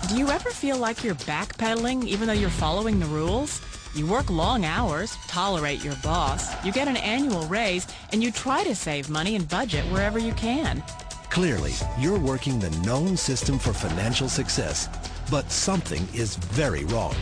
Do you ever feel like you're backpedaling even though you're following the rules? You work long hours, tolerate your boss, you get an annual raise, and you try to save money and budget wherever you can. Clearly, you're working the known system for financial success, but something is very wrong.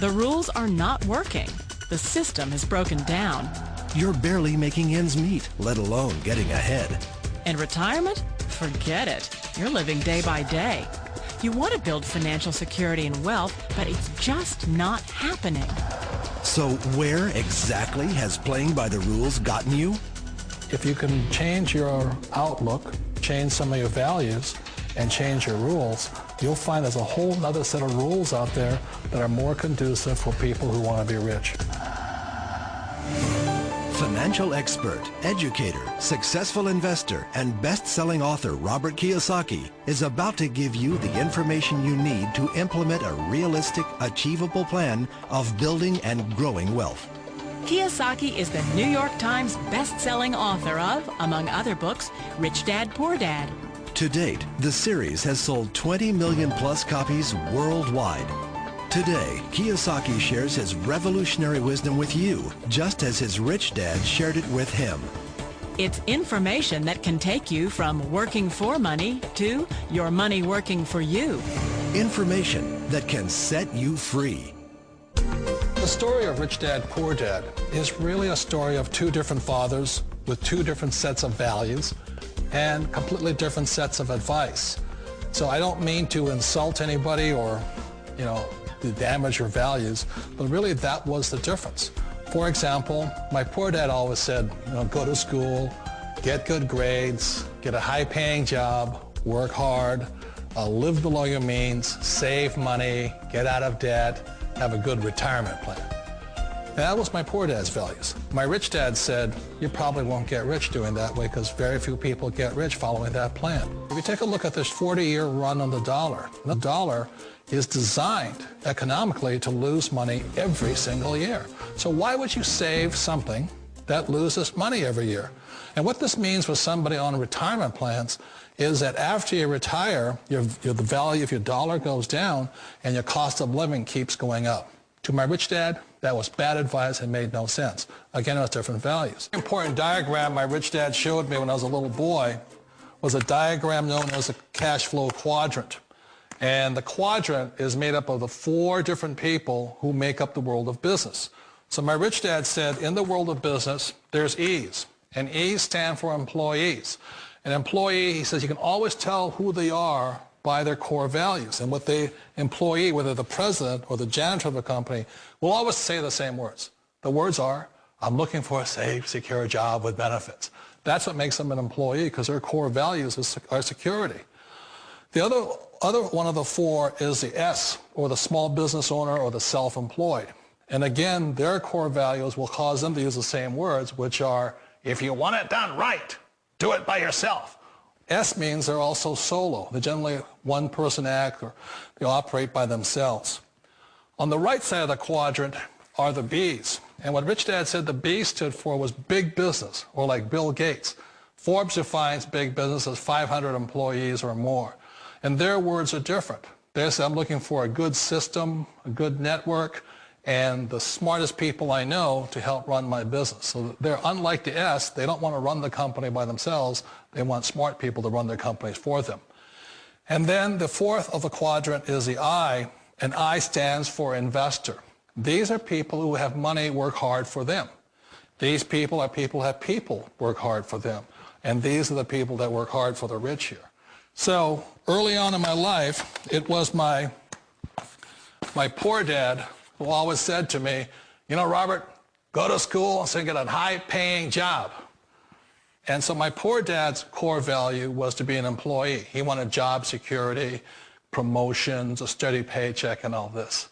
The rules are not working. The system has broken down. You're barely making ends meet, let alone getting ahead. And retirement? Forget it. You're living day by day. You want to build financial security and wealth, but it's just not happening. So where exactly has playing by the rules gotten you? If you can change your outlook, change some of your values, and change your rules, you'll find there's a whole other set of rules out there that are more conducive for people who want to be rich. Financial expert, educator, successful investor, and best-selling author Robert Kiyosaki is about to give you the information you need to implement a realistic, achievable plan of building and growing wealth. Kiyosaki is the New York Times best-selling author of, among other books, Rich Dad, Poor Dad. To date, the series has sold 20 million plus copies worldwide. Today, Kiyosaki shares his revolutionary wisdom with you, just as his rich dad shared it with him. It's information that can take you from working for money to your money working for you. Information that can set you free. The story of Rich Dad, Poor Dad is really a story of two different fathers with two different sets of values and completely different sets of advice. So I don't mean to insult anybody or, to damage your values, but really that was the difference. For example, my poor dad always said, go to school, get good grades, get a high-paying job, work hard, live below your means, save money, get out of debt, have a good retirement plan. That was my poor dad's values. My rich dad said, you probably won't get rich doing that way because very few people get rich following that plan. If you take a look at this 40-year run on the dollar is designed economically to lose money every single year. So why would you save something that loses money every year? And what this means for somebody on retirement plans is that after you retire, the value of your dollar goes down and your cost of living keeps going up. To my rich dad, that was bad advice and made no sense. Again, it was different values. An important diagram my rich dad showed me when I was a little boy was a diagram known as a cash flow quadrant. And the quadrant is made up of the four different people who make up the world of business. So my rich dad said, in the world of business, there's E's. And E's stand for employees. An employee, he says, you can always tell who they are by their core values. And what the employee, whether the president or the janitor of a company, will always say the same words. The words are, I'm looking for a safe, secure job with benefits. That's what makes them an employee, because their core values are security. The other one of the four is the S, or the small business owner or the self-employed. And again, their core values will cause them to use the same words, which are, if you want it done right, do it by yourself. S means they're also solo. They're generally one-person act, or they operate by themselves. On the right side of the quadrant are the B's. And what Rich Dad said the B stood for was big business, or like Bill Gates. Forbes defines big business as 500 employees or more. And their words are different. They say, I'm looking for a good system, a good network, and the smartest people I know to help run my business. So they're unlike the S. They don't want to run the company by themselves. They want smart people to run their companies for them. And then the fourth of the quadrant is the I, and I stands for investor. These are people who have money work hard for them. These people are people who have people work hard for them. And these are the people that work hard for the rich here. So early on in my life, it was my poor dad who always said to me, Robert, go to school so you get a high-paying job. And so my poor dad's core value was to be an employee. He wanted job security, promotions, a steady paycheck, and all this.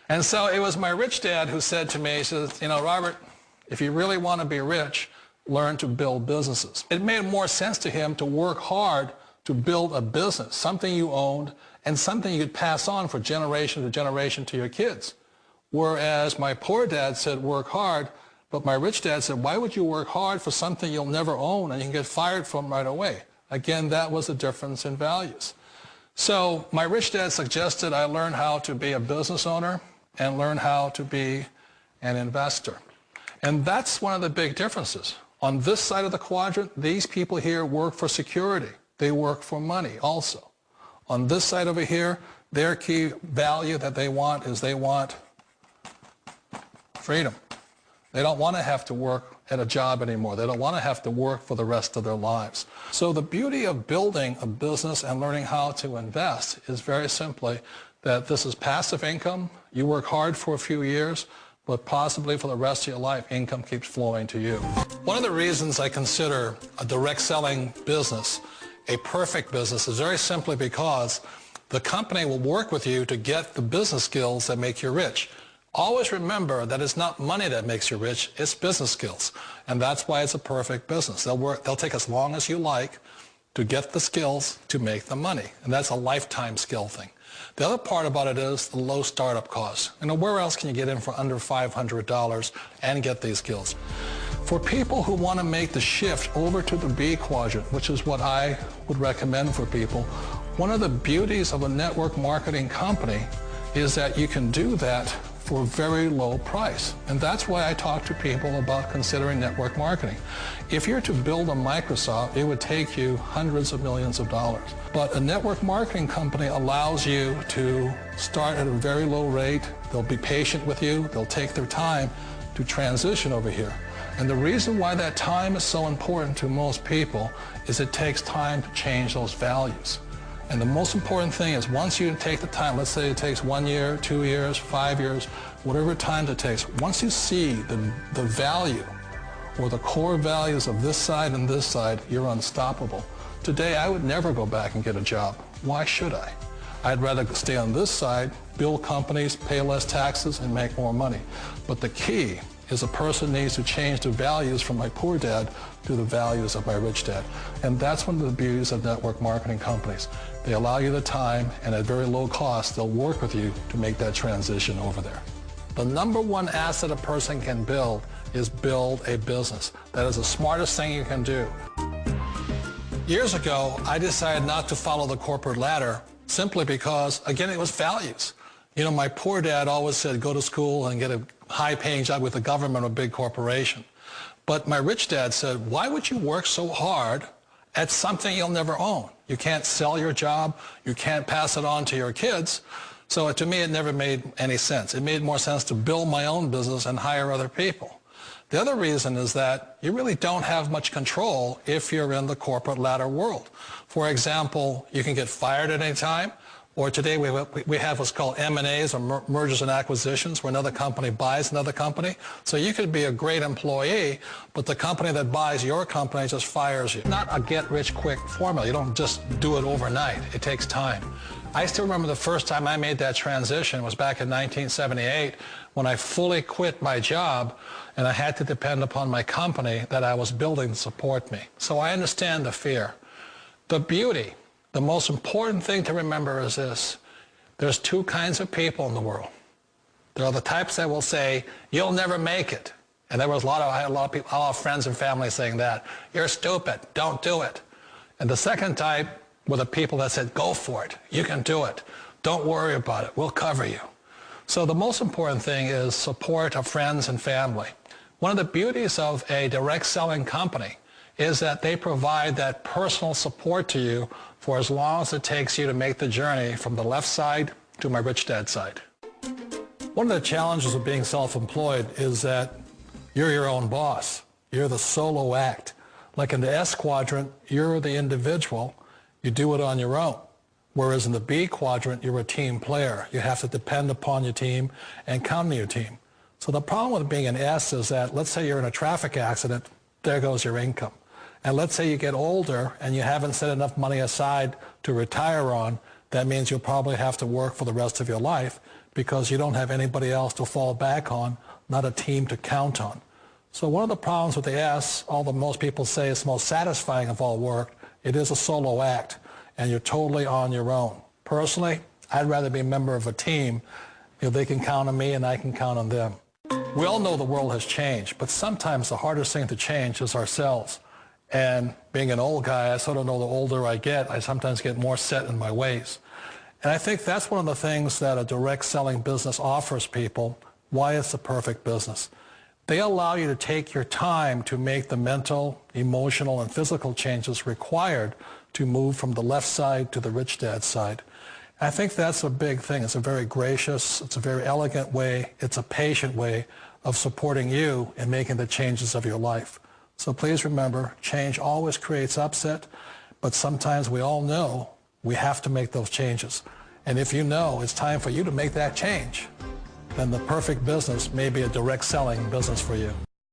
And so it was my rich dad who said to me, he says, Robert, if you really want to be rich, learn to build businesses. It made more sense to him to work hard to build a business, something you owned and something you could pass on for generation to generation to your kids. Whereas my poor dad said work hard, but my rich dad said, why would you work hard for something you'll never own and you can get fired from right away? Again, that was the difference in values. So my rich dad suggested I learn how to be a business owner and learn how to be an investor. And that's one of the big differences. On this side of the quadrant, these people here work for security. They work for money also. On this side over here, their key value that they want is they want freedom. They don't want to have to work at a job anymore. They don't want to have to work for the rest of their lives. So the beauty of building a business and learning how to invest is very simply that this is passive income. You work hard for a few years, but possibly for the rest of your life, income keeps flowing to you. One of the reasons I consider a direct selling business a perfect business is very simply because the company will work with you to get the business skills that make you rich. Always remember that it's not money that makes you rich, it's business skills. And that's why it's a perfect business. They'll take as long as you like to get the skills to make the money. And that's a lifetime skill thing. The other part about it is the low startup costs. You know, where else can you get in for under $500 and get these skills? For people who want to make the shift over to the B quadrant, which is what I would recommend for people, one of the beauties of a network marketing company is that you can do that for a very low price. And that's why I talk to people about considering network marketing. If you're to build a Microsoft, it would take you hundreds of millions of dollars. But a network marketing company allows you to start at a very low rate. They'll be patient with you. They'll take their time to transition over here. And the reason why that time is so important to most people is it takes time to change those values. And the most important thing is once you take the time, let's say it takes 1 year, 2 years, 5 years, whatever time it takes, once you see the value or the core values of this side and this side, you're unstoppable. Today, I would never go back and get a job. Why should I? I'd rather stay on this side, build companies, pay less taxes, and make more money. But the key is a person needs to change the values from my poor dad to the values of my rich dad. And that's one of the beauties of network marketing companies. They allow you the time, and at very low cost, they'll work with you to make that transition over there. The number one asset a person can build is build a business. That is the smartest thing you can do. Years ago, I decided not to follow the corporate ladder simply because, again, it was values. You know, my poor dad always said, go to school and get a high-paying job with the government or a big corporation. But my rich dad said, why would you work so hard at something you'll never own? You can't sell your job. You can't pass it on to your kids. So to me, it never made any sense. It made more sense to build my own business and hire other people. The other reason is that you really don't have much control if you're in the corporate ladder world. For example, you can get fired at any time. Or today we have what's called M&As, or mergers and acquisitions, where another company buys another company. So you could be a great employee, but the company that buys your company just fires you. Not a get-rich-quick formula. You don't just do it overnight. It takes time. I still remember the first time I made that transition was back in 1978 when I fully quit my job and I had to depend upon my company that I was building to support me. So I understand the fear. The beauty. The most important thing to remember is this. There's two kinds of people in the world. There are the types that will say, you'll never make it. And there was I had a lot of friends and family saying that. You're stupid. Don't do it. And the second type were the people that said, go for it. You can do it. Don't worry about it. We'll cover you. So the most important thing is support of friends and family. One of the beauties of a direct selling company is that they provide that personal support to you for as long as it takes you to make the journey from the left side to my rich dad side. One of the challenges of being self-employed is that you're your own boss. You're the solo act. Like in the S quadrant, you're the individual. You do it on your own. Whereas in the B quadrant, you're a team player. You have to depend upon your team and count on your team. So the problem with being an S is that, let's say you're in a traffic accident, there goes your income. And let's say you get older and you haven't set enough money aside to retire on, that means you'll probably have to work for the rest of your life because you don't have anybody else to fall back on, not a team to count on. So one of the problems with the S, although most people say it's the most satisfying of all work, it is a solo act and you're totally on your own. Personally, I'd rather be a member of a team. You know, they can count on me and I can count on them. We all know the world has changed, but sometimes the hardest thing to change is ourselves. And being an old guy, I sort of know the older I get, I sometimes get more set in my ways. And I think that's one of the things that a direct selling business offers people, why it's the perfect business. They allow you to take your time to make the mental, emotional, and physical changes required to move from the left side to the rich dad side. I think that's a big thing. It's a very gracious, it's a very elegant way, it's a patient way of supporting you in making the changes of your life. So please remember, change always creates upset, but sometimes we all know we have to make those changes. And if you know it's time for you to make that change, then the perfect business may be a direct selling business for you.